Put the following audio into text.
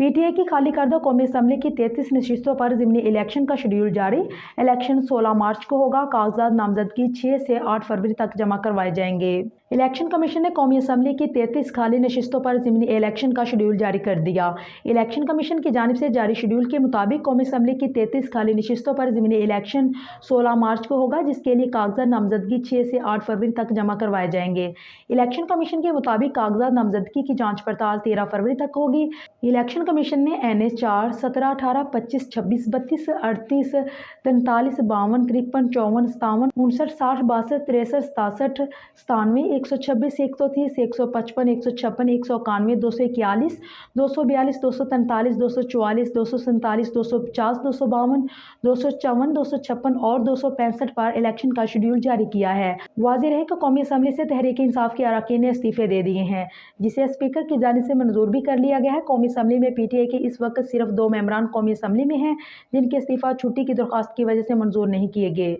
PTI की खाली करदा कौमी असम्बली की 33 नशिस्तों पर ज़िमनी इलेक्शन का शेड्यूल जारी। इलेक्शन 16 मार्च को होगा। कागजात नामजदगी 6 से 8 फरवरी तक जमा करवाए जाएंगे। इलेक्शन कमीशन ने कौमी असम्बली की 33 खाली नशिस्तों पर ज़िमनी इलेक्शन का शेड्यूल जारी कर दिया। इलेक्शन कमीशन की जानिब से जारी शेड्यूल के मुताबिक कौमी असम्बली की 33 खाली नशिस्तों पर ज़िमनी इलेक्शन 16 मार्च को होगा, जिसके लिए कागजात नामजदगी 6 से 8 फरवरी तक जमा करवाए जाएंगे। इलेक्शन कमीशन के मुताबिक कागजात नामजदगी की जाँच पड़ताल 13 फरवरी तक होगी। इलेक्शन कमीशन ने NH 4, 17, 18, 25, 26, 32, 38, 43, 52, 53, 54, 57, 59, 60, 62, 63, 67, 97, 126, 130, 155, 156, 191, 241, 242, 243, 244, 247, 250, 252, 254, 256 और 265 पर इलेक्शन का शेड्यूल जारी किया है। वाज़ेह रहे कि कौमी असम्बली से तहरीक इंसाफ के अरकान ने इस्तीफे दे दिए हैं, जिसे स्पीकर की जानिब से मंजूर भी कर लिया गया है। कौमी असम्बली में पीटीआई के इस वक्त सिर्फ 2 मेंबरान कौमी असम्बली में हैं, जिनके इस्तीफा छुट्टी की दरख्वास्त की वजह से मंजूर नहीं किए गए।